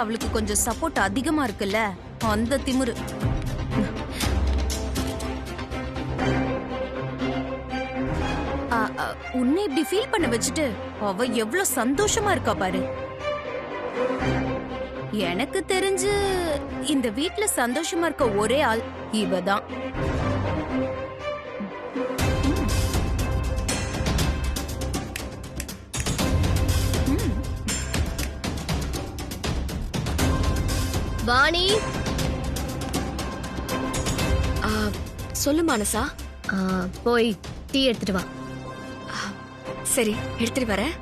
அவளுக்கு கொஞ்சம் சப்போர்ட் அதிகமா இருக்குல்ல, அந்த திமிரு. உன்னை இப்படி ஃபீல் பண்ண வச்சுட்டு அவ எவ்வளவு சந்தோஷமா இருக்கா பாரு. எனக்கு தெரிஞ்சு இந்த வீட்ல சந்தோஷமா இருக்க ஒரே ஆள் இவதான். வாணி, சொல்லு மானசா. போய் டீ எடுத்துட்டு வா. சரி, எடுத்துட்டு வரேன்.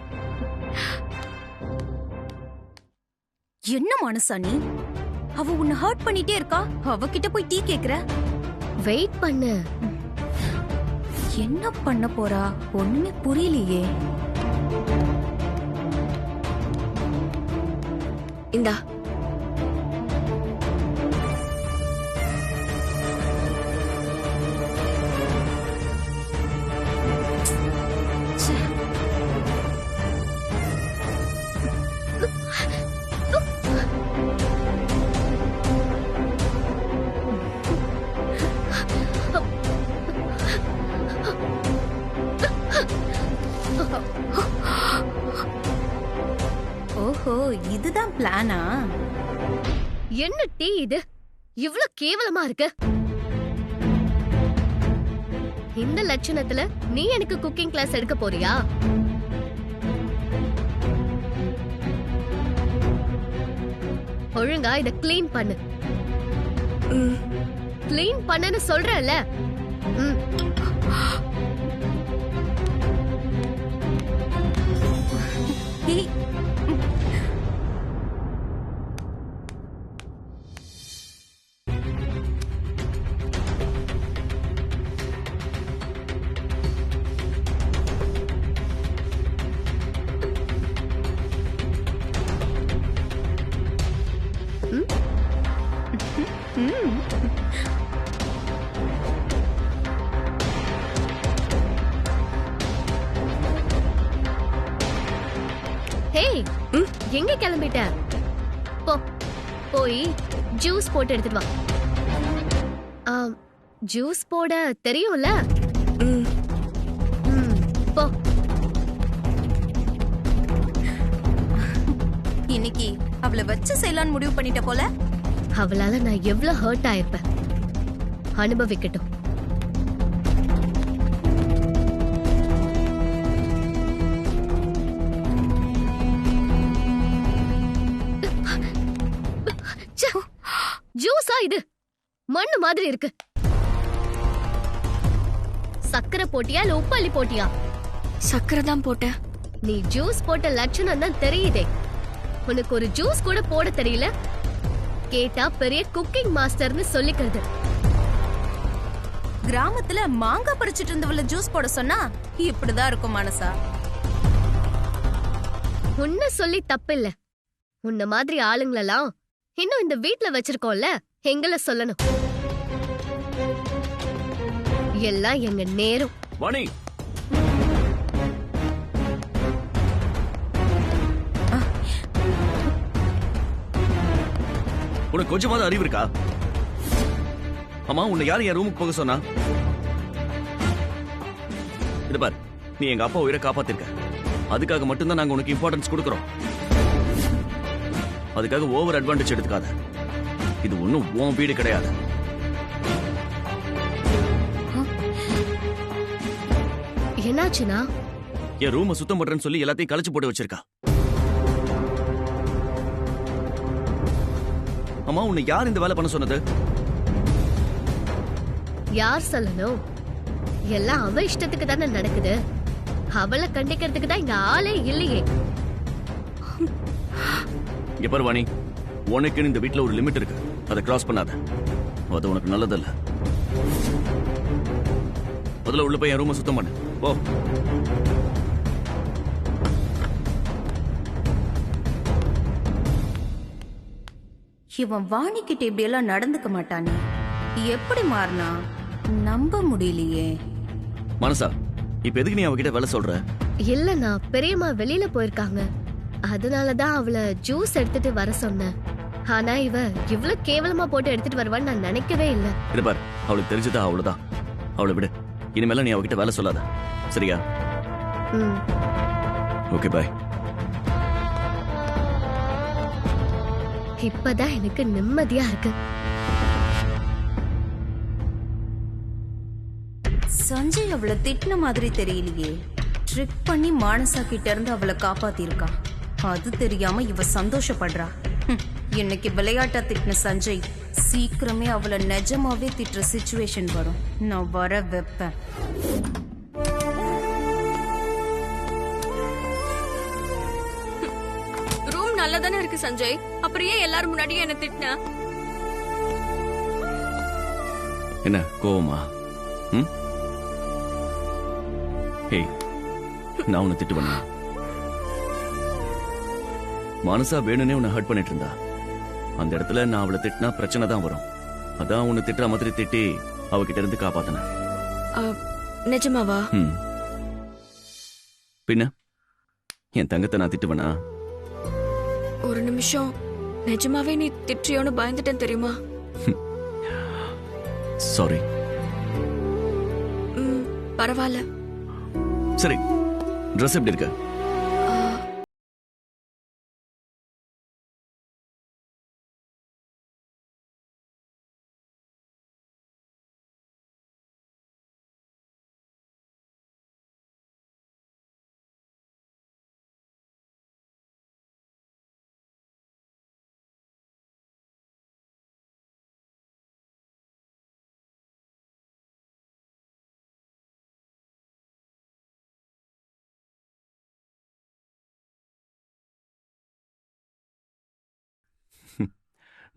என்ன மனசா நீ? அவ உன்னை ஹர்ட் பண்ணிட்டே இருக்கா, அவகிட்ட போய் டீ கேக்குற? வெயிட் பண்ணு. என்ன பண்ண போறா ஒண்ணுமே புரியலையே. இந்தா. ஓஹோ, இதுதான் பிளானா? என்ன டீ இது, இவ்ளோ கேவலமா இருக்கு. இந்த லட்சணத்துல நீ எனக்கு குக்கிங் கிளாஸ் எடுக்க போறியா? ஒழுங்கா இத க்ளீன் பண்ணு. க்ளீன் பண்ணுன்னு சொல்றேன்ல. எங்க கிளம்பிட்ட? போ, போய் ஜூஸ் போட்டு எடுத்துட்டு வா. ஜூஸ் போட தெரியும்ல? போ. இன்னைக்கு அவளை வச்சு செய்யலான்னு முடிவு பண்ணிட்ட போல. அவளால நான் எவ்வளவு ஹர்ட் ஆயிருப்பேன், அனுபவிக்கட்டும். ஜூஸா இது? மண்ணு மாதிரி இருக்கு. சக்கரை போட்டியா இல்ல உப்பள்ளி போட்டியா? சக்கரை தான் போட்டேன். நீ ஜூஸ் போட்ட லட்சணம் தான் தெரியுதே. உனக்கு ஒரு ஜூஸ் கூட போட தெரியல. கேட்டா பெரிய குக்கிங் மாஸ்டர்னு சொல்லிக்கிறது. கிராமத்துல மாங்காய் பறிச்சிட்டு இருந்தவள ஜூஸ் போட சொன்னா இப்படிதான் இருக்கும் மனசா. உன்ன சொல்லி தப்பில்ல. உன்ன மாதிரி ஆளுங்களெல்லாம் இன்னும் இந்த வீட்ல வச்சிருக்கோம்ல, எங்கள சொல்லணும். எல்லாம் எங்க நேரம். வாணி, உனக்கு கொஞ்சமாவது அறிவு இருக்கா? அம்மா, உன்னை யாரும் என் ரூமுக்கு போக சொன்னா? இது பார், நீ எங்க அப்பா உயிரை காப்பாத்திருக்க. அதுக்காக மட்டும்தான் நாங்க உனக்கு இம்பார்ட்டன்ஸ் கொடுக்கறோம். அதுக்காக ஓவர் அட்வான்டேஜ் எடுத்துக்காத. இது ஒண்ணும் உன் வீடு கிடையாது. என்னாச்சுனா? என் ரூமை சுத்தம் பண்றேன்னு சொல்லி எல்லாத்தையும் கழிச்சு போட்டு வச்சிருக்கா. அம்மா, உன்னை யார் இந்த வேலை பண்ண சொன்னது? யார் சொல்லணும்? எல்லாம் அவ இஷ்டத்துக்கு தானே நடக்குது. அவளை கண்டிக்கிறதுக்கு தான் இங்க ஆளே இல்லையே. இங்க பாரு வாணி, உனக்கு இந்த வீட்ல ஒரு லிமிட் இருக்கு. அதை கிராஸ் பண்ணாத. அது உனக்கு நல்லதல்ல. முதல்ல உள்ள போய் என் ரூமை சுத்தம் பண்ணு. போ. இவன் வாணிக்கிட்ட இப்படி எல்லாம் நடந்துக்க மாட்டானே. எப்படி மாறினா நம்ப முடியலையே. மனசா, இப்ப எதுக்கு நீ அவகிட்ட வேலை சொல்ற? இல்லண்ணா, பெரியம்மா வெளியில போயிருக்காங்க. அதனாலதான் அவளை ஜூஸ் எடுத்துட்டு வர சொன்னேன். ஆனா இவ இவ்ளோ கேவலமா போட்டு எடுத்துட்டு வருவான்னு நான் நினைக்கவே இல்ல. இது பார், அவளுக்கு தெரிஞ்சதா அவ்வளவுதான். அவளை விடு. இனிமேல நீ அவகிட்ட வேலை சொல்லாத, சரியா? ம். ஓகே, பாய். இப்பதான் எனக்கு நிம்மதியா இருக்கு. சஞ்சய் அவளை திட்டின மாதிரி தெரியலையே. ட்ரிக் பண்ணி மானசா கிட்ட இருந்து அவளை காப்பாத்திருக்கா. அது தெரியாம இவ சந்தோஷப்படுறா. இன்னைக்கு விளையாட்டா திட்டின சஞ்சய் சீக்கிரமே அவளை நிஜமாவே திட்டுற சிச்சுவேஷன் வரும். நான் வர வைப்பேன். ரூம் நல்லதானே இருக்கு சஞ்சய், அப்புறம் ஏன் எல்லாரும் முன்னாடியும் என்ன திட்டின? என்ன கோவமா? ஹேய், நான் உன்னை திட்டு பண்ண மனசா வேணும்னே உன்னை ஹர்ட் பண்ணிட்டு இருந்தா. அந்த இடத்துல நான் அவளை திட்டினா பிரச்சனை தான் வரும். அதான் உன்னை திட்டுற மாதிரி திட்டி அவகிட்ட இருந்து காப்பாத்தினேன். நிஜமாவா? பின்ன என் தங்கத்தை நான் திட்டுவேனா? ஒரு நிமிஷம் நிஜமாவே நீ திட்டியோன்னு பயந்துட்டேன் தெரியுமா? சாரி. பரவாயில்ல. சரி, ட்ரெஸ் எப்படி இருக்கு?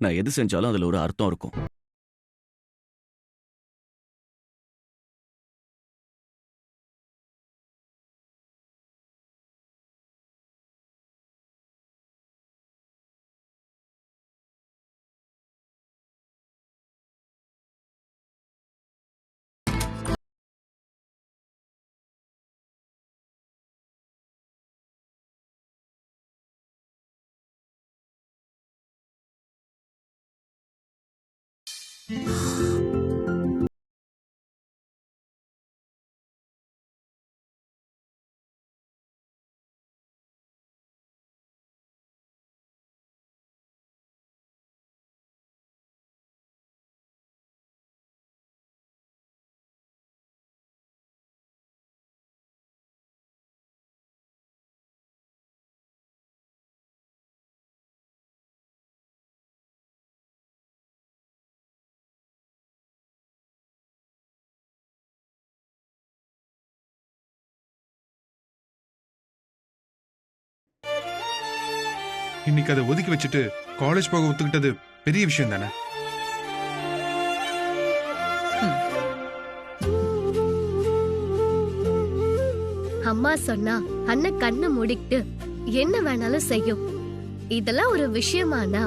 நான் எது செஞ்சாலும் அதுல ஒரு அர்த்தம் இருக்கும். இன்னைக்கு அதை ஒதுக்கி வச்சுட்டு காலேஜ் போக ஒத்துக்கிட்டது பெரிய விஷயம் தானே? அம்மா சொன்னா அண்ணன் கண்ணை மூடிக்கிட்டு என்ன வேணாலும் செய்யும். இதெல்லாம் ஒரு விஷயமானா?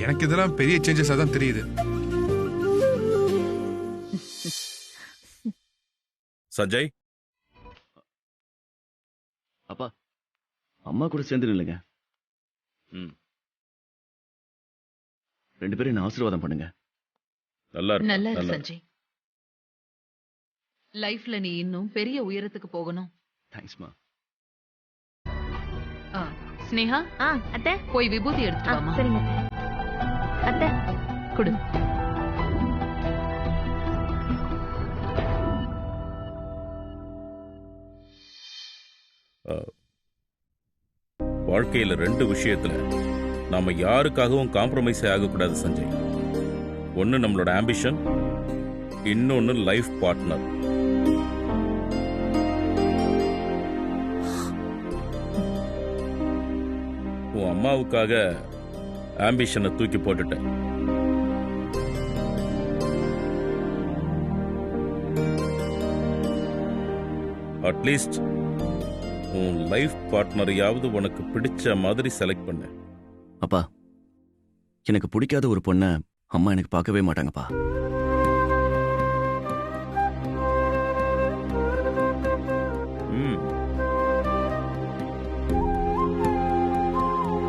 எனக்கு இதெல்லாம் பெரிய சேஞ்சஸா தான் தெரியுது. சஞ்சய், அப்பா, அம்மா கூட சேர்ந்து நில்லுங்க. ரெண்டு பேரும் என்ன ஆசீர்வாதம் பண்ணுங்க. நல்லா இருக்கு சஞ்சய். லைஃப்ல நீ இன்னும் பெரிய உயரத்துக்கு போகணும். தேங்க்ஸ்மா. ஸ்னேகா, அத்தை போய் விபூதி எடுத்து வாமா. சரிங்க அத்தை. கொடு. வாழ்க்கையில ரெண்டு விஷயத்துல நாம யாருக்காகவும் காம்ப்ரமைஸே ஆகக்கூடாது சஞ்சய். ஒன்னு நம்மளோட ஆம்பிஷன், இன்னொன்னு லைஃப் பார்ட்னர். உன் அம்மாவுக்காக ஆம்பிஷனை தூக்கி போட்டுட்டேன். அட்லீஸ்ட் உன் லைஃப் பார்ட்னரையாவது உனக்கு பிடிச்ச மாதிரி செலக்ட் பண்ண. அப்பா, எனக்கு பிடிக்காத ஒரு பொண்ணை அம்மா எனக்கு பார்க்கவே மாட்டாங்கப்பா.